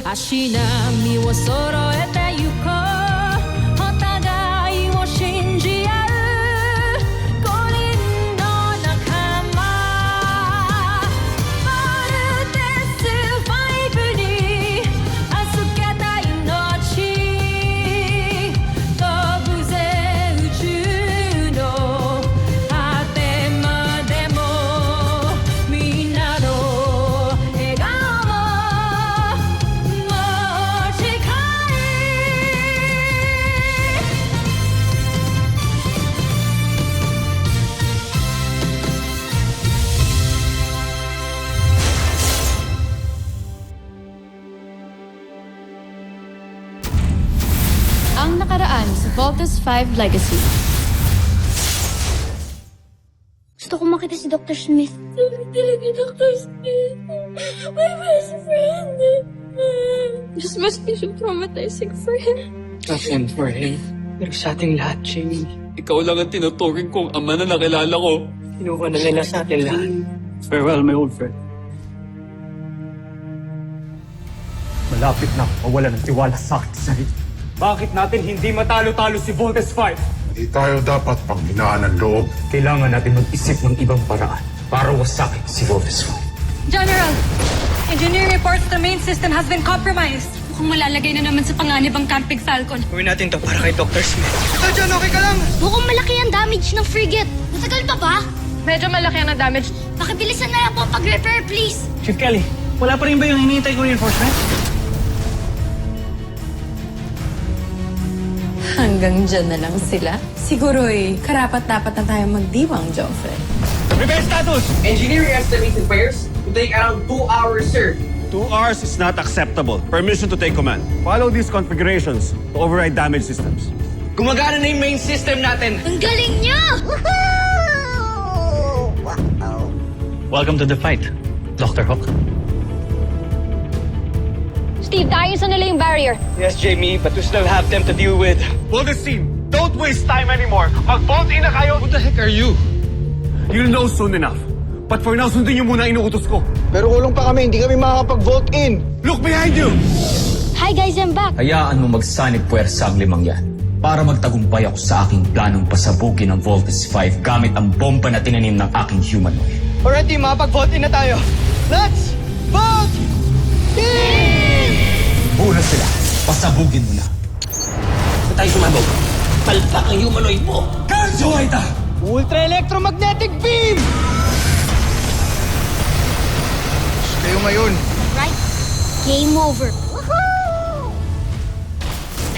足並みを揃えてゆこうお互いを信じ合う五人の仲間まるでスバイブに預けた命飛ぶぜ宇宙の果てまでもみんなの笑顔も持ち帰Ang nakaraan sa Voltes 5 Legacy. Gusto ko makita si Dr. Smith. Sabi talaga, Dr. Smith. My best friend. This must be so traumatizing for him. Tough and for him. Pero sa ating lahat, Jamie. Ikaw lang ang tinuturing kong ama na nakilala ko. Kinuha na nila sa atin lahat. Farewell, my old friend. Malapit na mawala ng tiwala sa akin sa sarili. Bakit natin hindi matalo-talo si Voltes 5? Hindi tayo dapat panghinaan ng loob. Kailangan natin mag-isip ng ibang paraan para wasakin si Voltes 5. General, engineering reports the main system has been compromised. Mukhang malalagay na naman sa panganib ang Camping Falcon. Gawin natin to para kay Dr. Smith. Ito, John, okay ka lang? Mukhang malaki ang damage ng frigate. Matagal pa ba? Medyo malaki ang damage. Pakibilisan na lang po pag-repair, please. Chief Kelly, wala pa rin ba yung hinihintay kong reinforcement? Hanggang dyan na lang sila. Siguro'y karapat-dapat na tayo magdiwang, Joffrey. Repair status! Engineering estimates repairs will take around 2 hours, sir. 2 hours is not acceptable. Permission to take command. Follow these configurations to override damaged systems. Gumagana na yung main system natin. Ang galing niya! Welcome to the fight, Dr. Hook. Steve, ayos na nila yung barrier. Yes, Jamie, but we still have them to deal with. Voltes team, don't waste time anymore. Mag-bolt in na kayo. Who the heck are you? You'll know soon enough. But for now, sundin niyo muna inuutos ko. Pero kulong pa kami, hindi kami makakapag-vote in. Look behind you! Hi guys, I'm back. Hayaan mo magsanib puwersa ang limang yan para magtagumpay ako sa aking planong pasabugin ang Voltes 5 gamit ang bomba na tinanim ng aking humanoid. Alright, team, makapag-vote in na tayo. Let's vote in! Una sila, pasabugin mo na. Sa tayo sumabog. Palpak ang humanoid mo. Ganso, Aita! Ultra electromagnetic beam! Kayo ngayon. Right? Game over.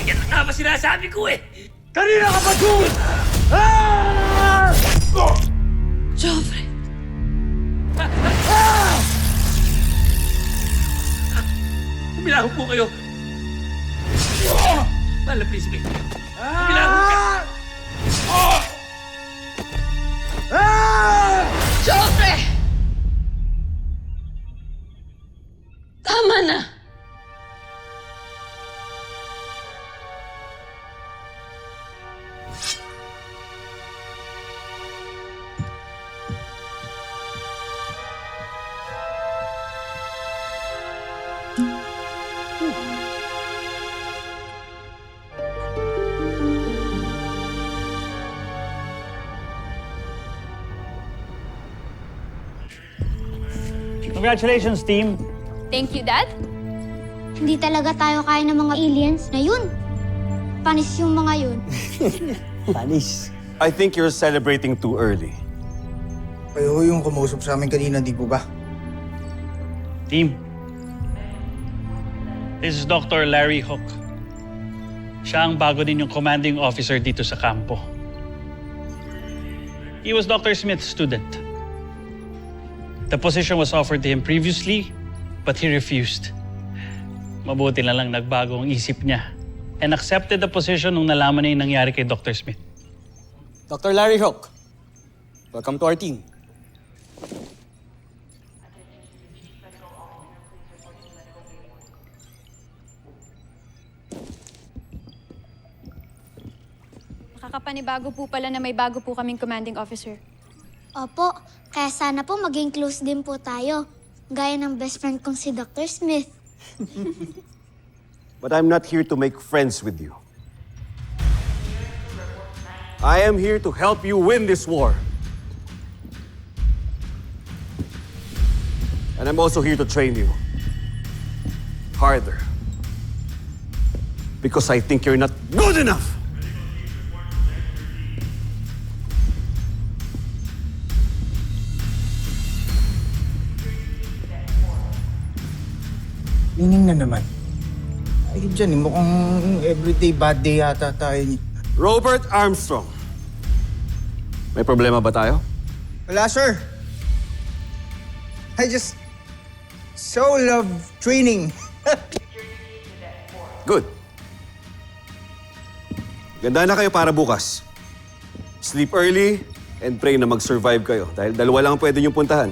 Yan na nga ba sinasabi ko eh. Kanina ka pa, June! Joffrey! Umilahog po kayo. Mala, please, please. Umilahog ka. Joffrey! Tama na! Congratulations, team! Thank you, Dad. Hindi talaga tayo kaya ng mga aliens na yun. Panis yung mga yun. Panis. I think you're celebrating too early. Kayo yung kumusap sa amin kanina, di po ba? Team, this is Dr. Larry Hook. Siya ang bago ninyong commanding officer dito sa kampo. He was Dr. Smith's student. The position was offered to him previously, but he refused. Mabuti na lang nagbago ang isip niya and accepted the position nung nalaman na yung nangyari kay Dr. Smith. Dr. Larry Hook, welcome to our team. Nakakapanibago po pala na may bago po kaming commanding officer. Opo, kaya sana po maging close din po tayo. Gaya ng best friend kong si Dr. Smith. But I'm not here to make friends with you. I am here to help you win this war. And I'm also here to train you harder. Because I think you're not good enough. Meaning na naman. Ay, dyan, mukhang everyday bad day yata tayo niya. Robert Armstrong. May problema ba tayo? Wala, sir. I just so love training. Good. Ganda na kayo para bukas. Sleep early and pray na mag-survive kayo dahil dalawa lang ang pwede niyong puntahan.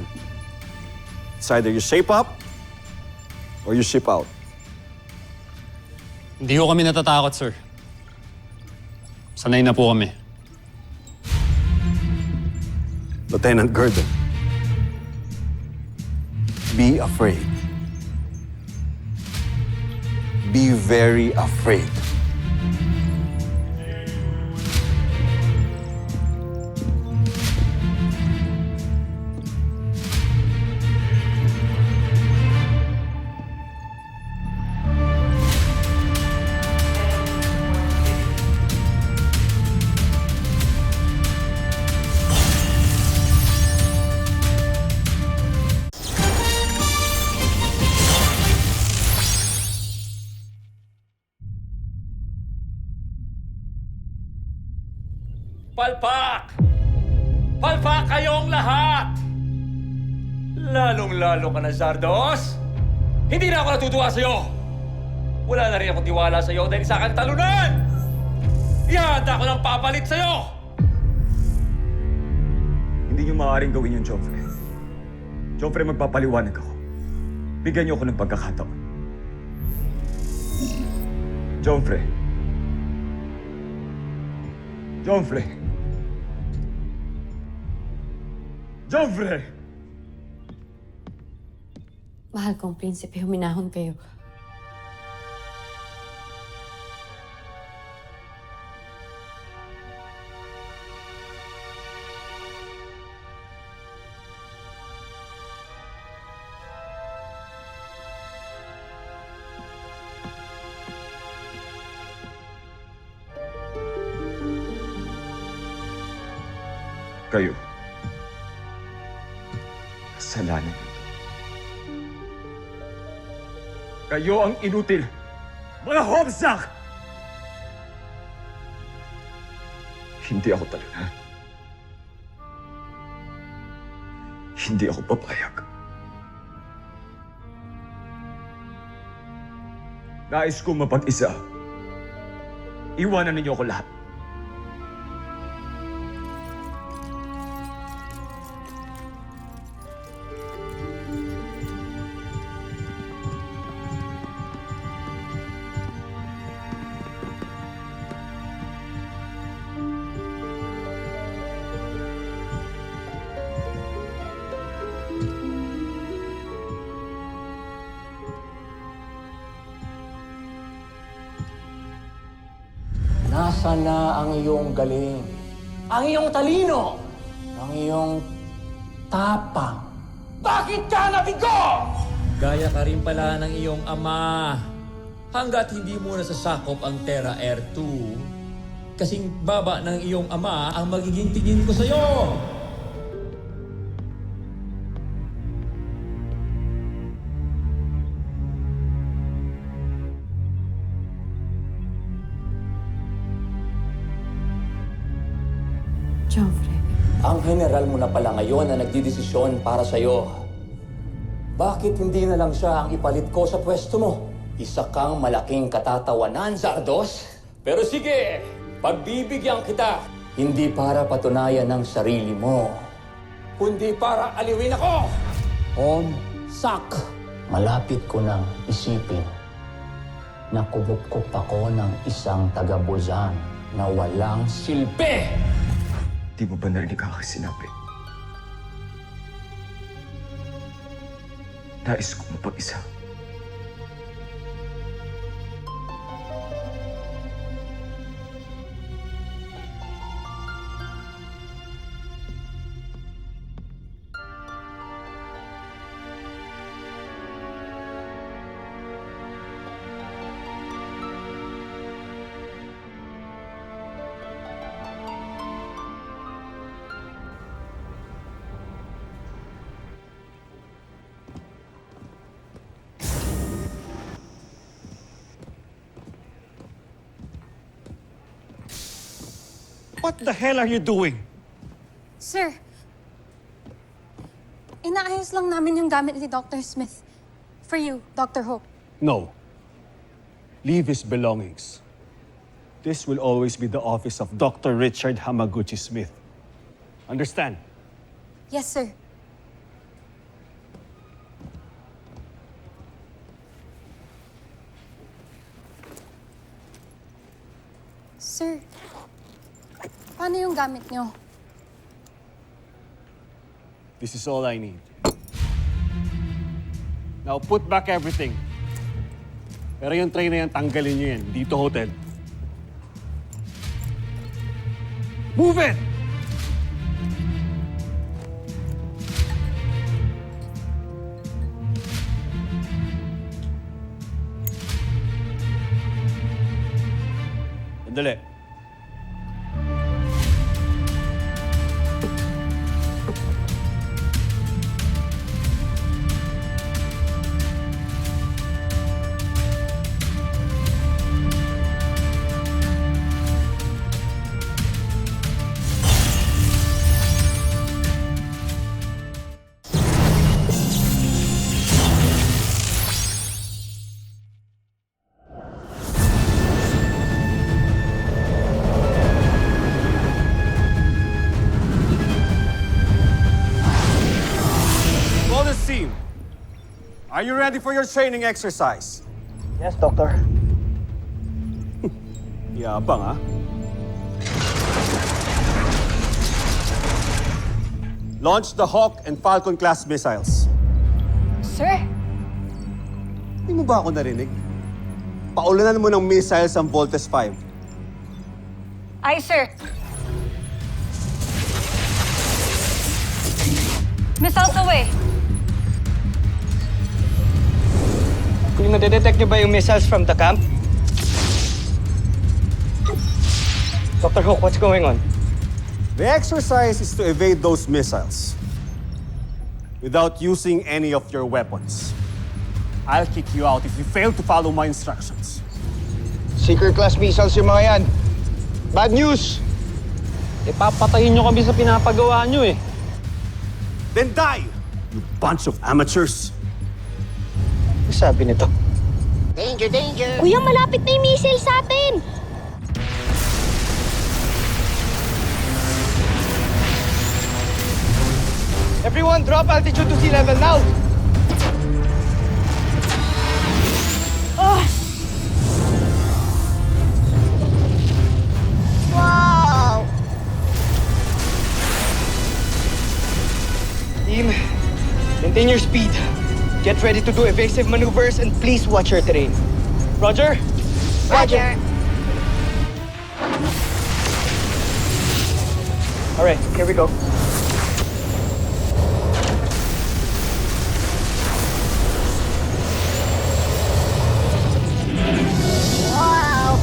It's either you shape up or you ship out. Hindi ko kami natatakot, sir. Sanay na po kami. Lieutenant Gordon, be afraid. Be very afraid. Palpak! Palpak kayong lahat! Lalong-lalo ka na, Zardos! Hindi na ako natutuwa sa'yo! Wala na rin ako tiwala sa'yo dahil sa akin talunan! Ihanda ko ng papalit sa'yo! Hindi niyo maaaring gawin yun, Joffrey. Joffrey, magpapaliwanag ako. Bigyan niyo ako ng pagkakataon. Joffrey. Joffrey. Joffrey! Mahal kong prinsipe, huminahon kayo. Kayo. Kasalanan. Kayo ang inutil. Mga homsak! Hindi ako talunan. Hindi ako papayag. Nais kong mapag-isa. Iwanan ninyo ako lahat. Nasaan na ang iyong galing? Ang iyong talino? Ang iyong tapang? Bakit ka nabigo? Gaya ka rin pala ng iyong ama. Hanggat hindi mo nasasakop ang Terra Air 2, kasing baba ng iyong ama ang magiging tingin ko sa'yo. Joffrey. Ang general mo na pala ngayon na nagdidesisyon para sa'yo. Bakit hindi na lang siya ang ipalit ko sa pwesto mo? Isa kang malaking katatawanan, Zardos. Pero sige, pagbibigyan kita. Hindi para patunayan ng sarili mo, kundi para aliwin ako. Sak! Malapit ko nang isipin na kumukup ako ng isang taga-Buzan na walang silbi. Di mo ba narinig ang aking sinabi? Nais ko mapag-isa. What the hell are you doing? Sir, inaayos lang namin yung gamit ni Dr. Smith. For you, Dr. Hope. No. Leave his belongings. This will always be the office of Dr. Richard Hamaguchi Smith. Understand? Yes, sir. Sir, paano yung gamit nyo? This is all I need. Now put back everything. Pero yung tray na yan, tanggalin nyo yan. Dito hotel. Move it! Sandali. Team, are you ready for your training exercise? Yes, Doctor. Yabang, ha? Launch the Hawk and Falcon class missiles. Sir? Hindi mo ba ako narinig? Paulanan mo ng missiles ang Voltes 5. Aye, sir. Missiles away. Kung nadedetect niyo ba yung missiles from the camp? Dr. Hook, what's going on? The exercise is to evade those missiles without using any of your weapons. I'll kick you out if you fail to follow my instructions. Seeker class missiles yung mga yan. Bad news! Papatayin nyo kami sa pinapagawa nyo eh. Then die, you bunch of amateurs. Ano sabi nito? Kuya, malapit na yung missile sa atin! Everyone, drop altitude to sea level now! Wow! Team, maintain your speed. Get ready to do evasive maneuvers and please watch your terrain. Roger? Roger. All right, here we go. Wow!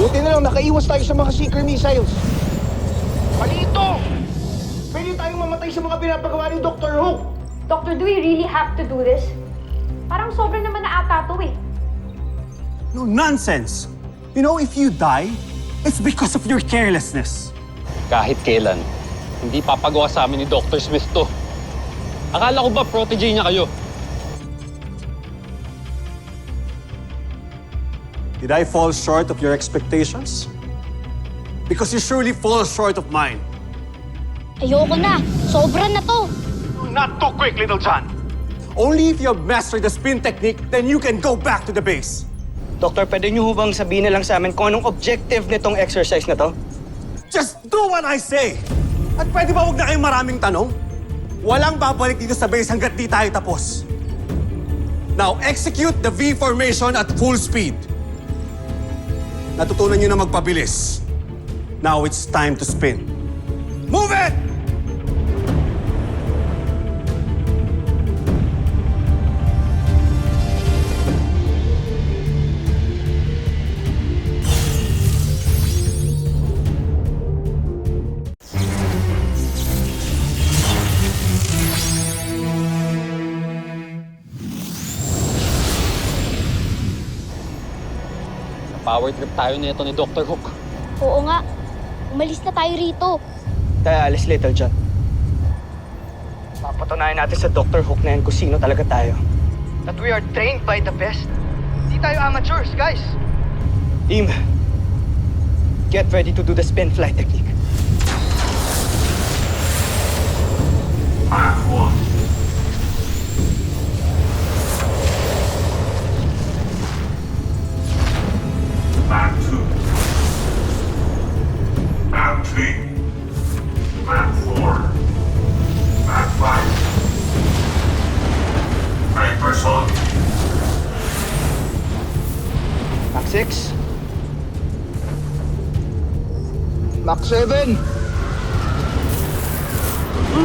Buti na lang nakaiwas tayo sa mga seeker missiles. Mali ito! Pwede tayong mamatay sa mga pinapagawa ni Dr. Hook. Doctor, do we really have to do this? Parang sobrang naman na ata to eh. No nonsense. You know, if you die, it's because of your carelessness. Kahit kailan, hindi papagawa sa amin ni Dr. Smith to. Akala ko ba protege niya kayo? Did I fall short of your expectations? Because you surely fall short of mine. Ayoko na! Sobra na to! Not too quick, Little John. Only if you have mastered the spin technique, then you can go back to the base. Doktor, pwede niyo bang sabihin na lang sa amin kung anong objective nitong exercise na to? Just do what I say! At pwede ba huwag na kayong maraming tanong? Walang babalik dito sa base hanggat di tayo tapos. Now, execute the V formation at full speed. Natutunan niyo na magpabilis. Now it's time to spin. Move it! Power trip tayo nito ni Dr. Hook. Oo nga. Umalis na tayo rito. Tayo alis, Little John. Papatunayan natin sa Dr. Hook na yan kung sino talaga tayo. That we are trained by the best. Hindi tayo amateurs, guys. Team, get ready to do the spin flight technique. Mach 1. Mach 2. Mach 3. Mach 4. Mach 5. Hypersonic. Mach 6. Mach 7.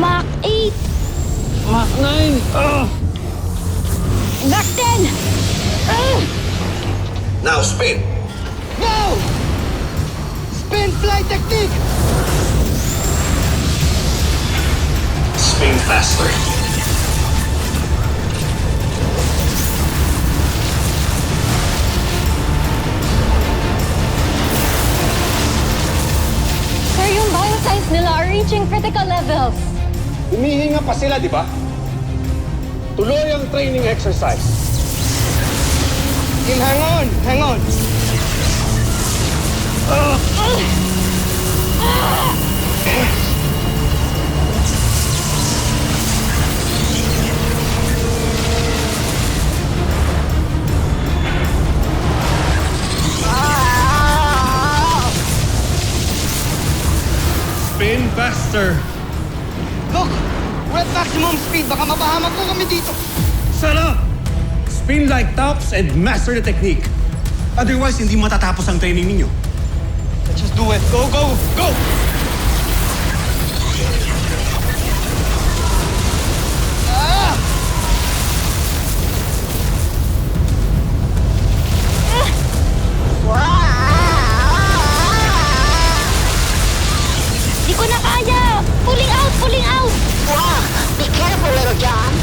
Mach 8. Mach 9! Mach 10. Now spin! Go! Spin flight technique! Spin faster. Sir, yung biosigns nila are reaching critical levels. Humihinga pa sila, di ba? Tuloy ang training exercise. Team, hang on! Hang on! Spin faster. Look! We're at maximum speed. Baka mapahamak ko kami dito. Shut up! Spin like tops and master the technique. Otherwise, hindi matatapos ang training ninyo. Let's just do it. Go, go, go! Di ko na kaya! Pulling out! Pulling out! Be careful, Little John!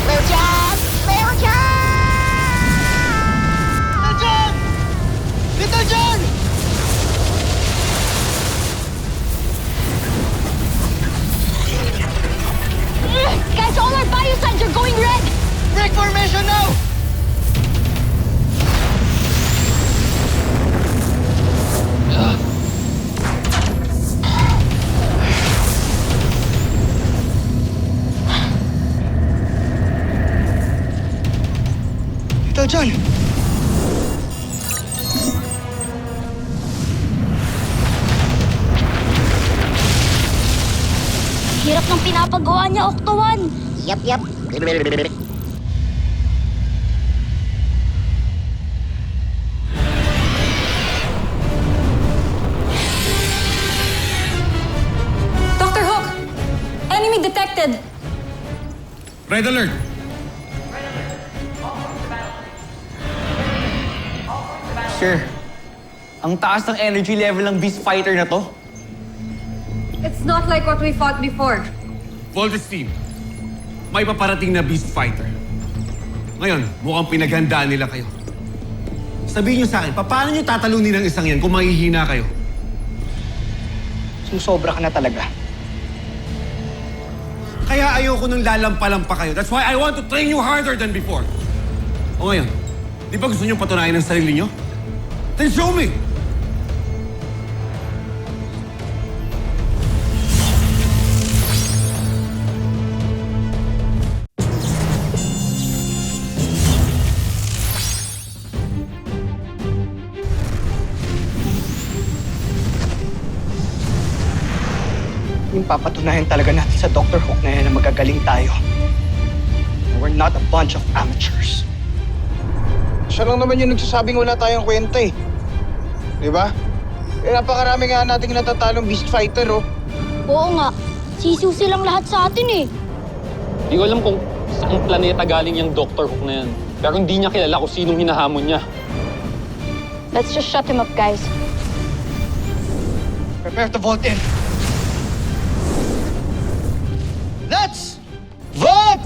Little John! Little John! Little John! Little John! Guys, all our biosigns are going red! Break formation now! Little John! Hirap ng pinapagawa niya, Octo-1. Yap, yap. Dr. Hook! Enemy detected! Red alert! Sir, ang taas ng energy level ng Beast Fighter na to. It's not like what we fought before. Voltes team, may paparating na Beast Fighter. Ngayon, mukhang pinaghandaan nila kayo. Sabihin niyo sa akin, paano niyo tatalunin ang isang yan kung mahihina kayo? Sumusobra ka na talaga. Kaya ayoko nang lalampa-lampa kayo. That's why I want to train you harder than before. O ngayon, di ba gusto niyo patunayan ang sarili niyo? Then show me! Yung papatunayan talaga natin sa Dr. Hook na yan na magagaling tayo. We're not a bunch of amateurs. Siya lang naman yung nagsasabing wala tayong kwenta eh. Di ba? Eh, napakarami nga nating natatalong Beast Fighter, oh. Oo nga. Sisiw silang lahat sa atin eh. Di ko alam kung saan planeta galing yung Dr. Hook na yan. Pero hindi niya kilala kung sinong hinahamon niya. Let's just shut him up, guys. Prepare to vault in. Let's vault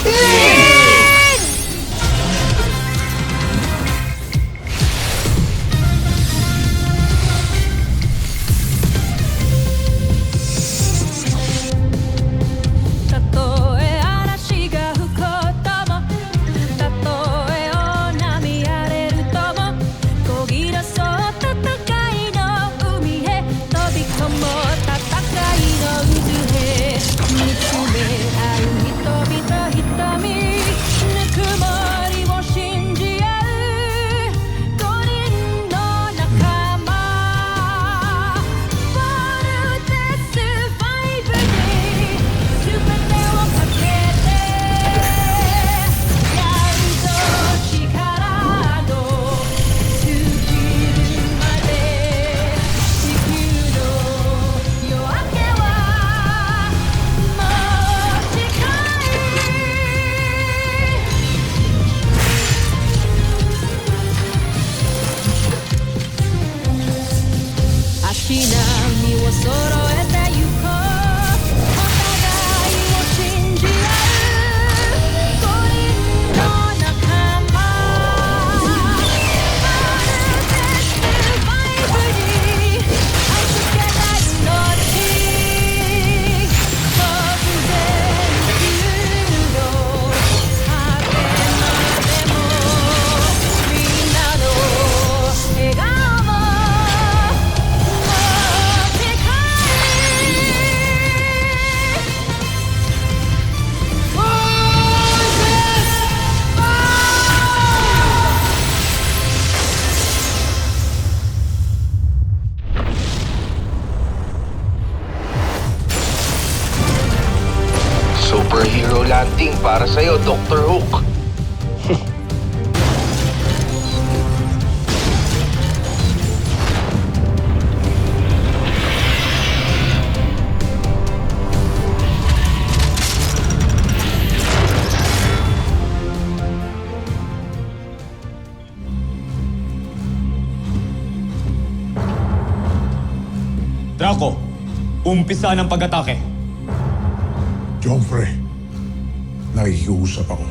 in! Superhero landing para sa'yo, Dr. Hook. Draco, umpisa ng pag-atake. Joffrey, nakikiusap ako.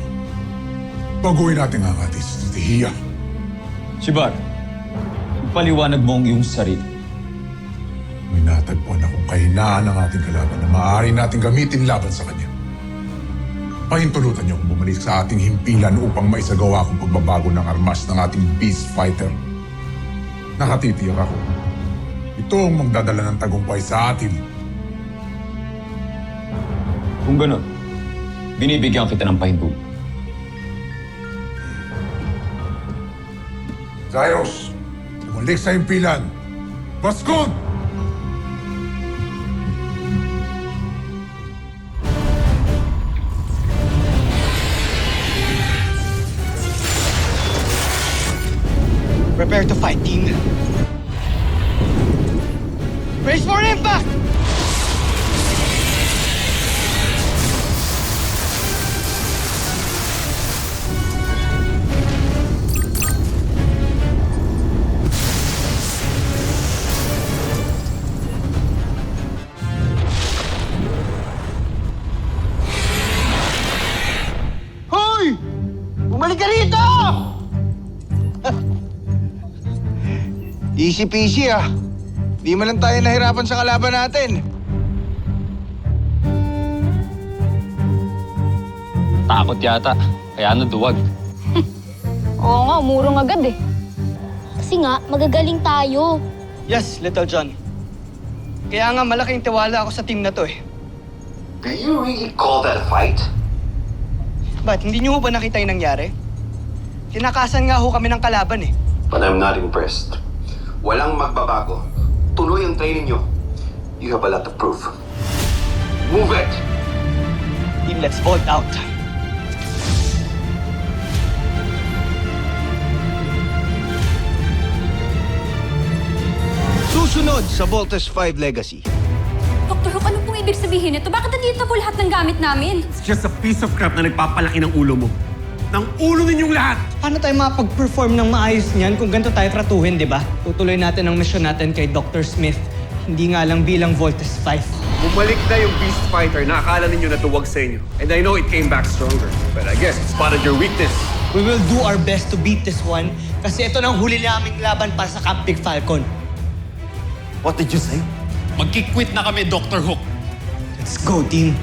Baguhin natin ang ating strategiya. Shibar, ipaliwanag mo ang iyong sarili. May natagpuan akong kahinaan ng ating kalaban na maaari nating gamitin laban sa kanya. Pahintulutan niyo akong bumalik sa ating himpilan upang maisagawa akong pagbabago ng armas ng ating beast fighter. Nakatitiyak ako. Ito ang magdadala ng tagumpay sa atin. Kung ganun, binibigyan kita ng pahintulot. Zyros, bumalik sa himpilan. Baskog! Prepare to fight, team. Brace for impact! Hoy! Bumalik ka rito! Easy peasy ah. Di man lang tayo nahirapan sa kalaban natin. Takot yata, kaya naduwag. Oo nga, umurong agad eh. Kasi nga, magagaling tayo. Yes, Little John. Kaya nga malaking tiwala ako sa team na to eh. Do you really call that a fight? Ba't hindi niyo ba nakita yung nangyari? Tinakasan nga ho kami ng kalaban eh. But I'm not impressed. Walang magbabago. Tuloy ang training nyo. You have a lot to prove. Move it! Team, let's vault out. Susunod sa Voltes 5 Legacy. Dr. Hook, ano pong ibig sabihin nito? Bakit nandito po lahat ng gamit namin? It's just a piece of crap na nagpapalaki ng ulo mo. Ng ulo ninyong lahat! Paano tayo makapag-perform ng maayos niyan kung ganito tayo tratuhin, di ba? Tutuloy natin ang mission natin kay Dr. Smith. Hindi nga lang bilang Voltes 5. Bumalik na yung beast fighter na akala ninyo natuwag sa inyo. And I know it came back stronger. But I guess it spotted your weakness. We will do our best to beat this one kasi ito nang huli naming laban para sa Camp Big Falcon. What did you say? Magkikwit na kami, Dr. Hook. Let's go, team.